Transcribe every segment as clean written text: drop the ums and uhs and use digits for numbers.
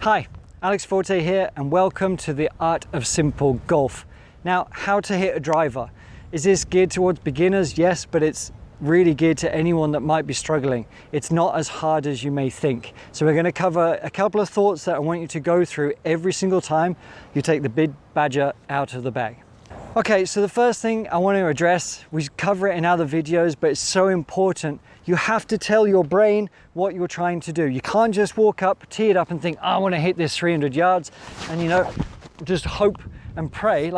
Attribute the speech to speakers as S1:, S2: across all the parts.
S1: Hi, Alex Fortey here and welcome to the Art of Simple Golf. Now, how to hit a driver. Is this geared towards beginners? Yes, but it's really geared to anyone that might be struggling. It's not as hard as you may think. So we're going to cover a couple of thoughts that I want you to go through every single time you take the Big Badger out of the bag. Okay, so the first thing I want to address, we cover it in other videos, but it's so important. You have to tell your brain what you're trying to do. You can't just walk up, tee it up and think, I want to hit this 300 yards and, just hope and pray,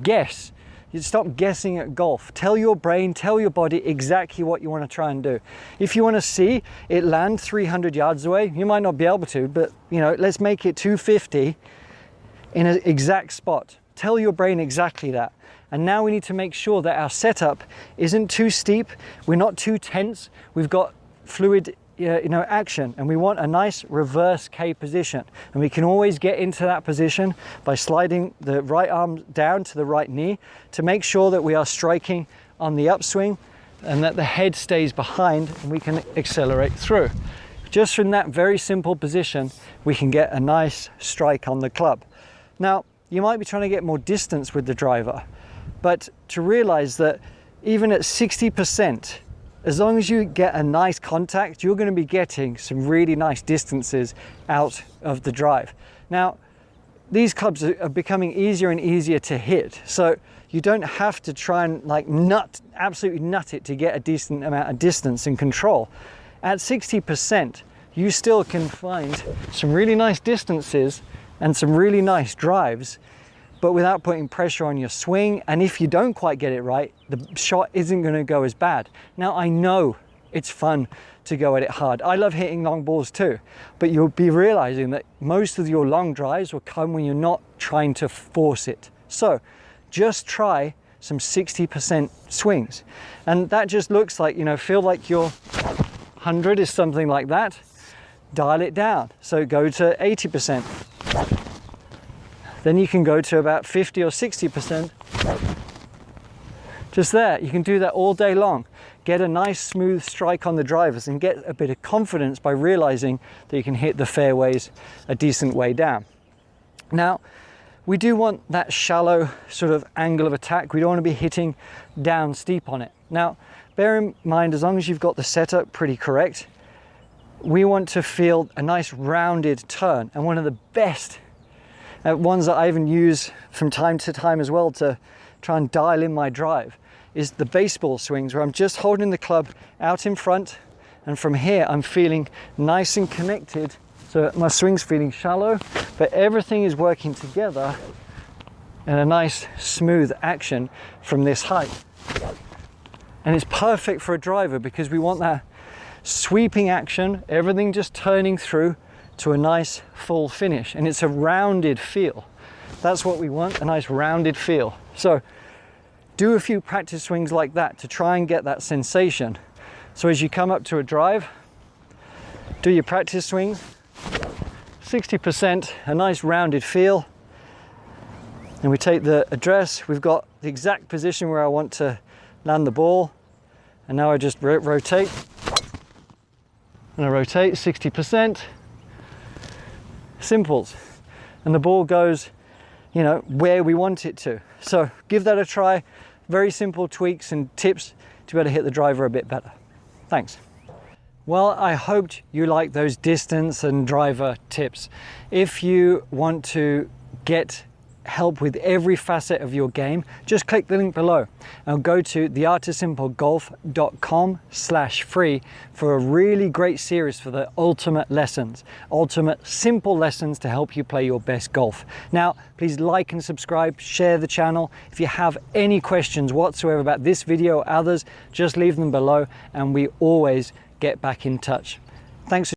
S1: guess. You stop guessing at golf. Tell your brain, tell your body exactly what you want to try and do. If you want to see it land 300 yards away, you might not be able to, but let's make it 250 in an exact spot. Tell your brain exactly that. And now we need to make sure that our setup isn't too steep, we're not too tense, we've got fluid action, and we want a nice reverse K position. And we can always get into that position by sliding the right arm down to the right knee to make sure that we are striking on the upswing and that the head stays behind and we can accelerate through. Just from that very simple position, we can get a nice strike on the club. Now, you might be trying to get more distance with the driver, but to realize that even at 60%, as long as you get a nice contact, you're going to be getting some really nice distances out of the drive. Now, these clubs are becoming easier and easier to hit, so you don't have to try and absolutely nut it to get a decent amount of distance and control. At 60%, you still can find some really nice distances and some really nice drives, but without putting pressure on your swing. And if you don't quite get it right, the shot isn't going to go as bad. Now, I know it's fun to go at it hard. I love hitting long balls too, but you'll be realizing that most of your long drives will come when you're not trying to force it. So just try some 60% swings. And that just looks like, feel like your 100 is something like that. Dial it down. So go to 80%. Then you can go to about 50 or 60%. Just there, you can do that all day long. Get a nice smooth strike on the drivers and get a bit of confidence by realizing that you can hit the fairways a decent way down. Now, we do want that shallow sort of angle of attack. We don't want to be hitting down steep on it. Now, bear in mind, as long as you've got the setup pretty correct, we want to feel a nice rounded turn. And one of the best ones that I even use from time to time as well to try and dial in my drive is the baseball swings, where I'm just holding the club out in front, and from here I'm feeling nice and connected. So my swing's feeling shallow, but everything is working together in a nice smooth action from this height. And it's perfect for a driver because we want that sweeping action, everything just turning through to a nice full finish, and it's a rounded feel. That's what we want, a nice rounded feel. So do a few practice swings like that to try and get that sensation. So as you come up to a drive, do your practice swings, 60%, a nice rounded feel. And we take the address, we've got the exact position where I want to land the ball, and now I just rotate. And I rotate 60%. Simples, and the ball goes where we want it to. So give that a try. Very simple tweaks and tips to be able to hit the driver a bit better. Thanks. Well, I hoped you liked those distance and driver tips. If you want to get help with every facet of your game, just click the link below and go to theartofsimplegolf.com/free for a really great series for the ultimate lessons, ultimate simple lessons to help you play your best golf. Now, please like and subscribe, share the channel. If you have any questions whatsoever about this video or others, just leave them below and we always get back in touch. Thanks.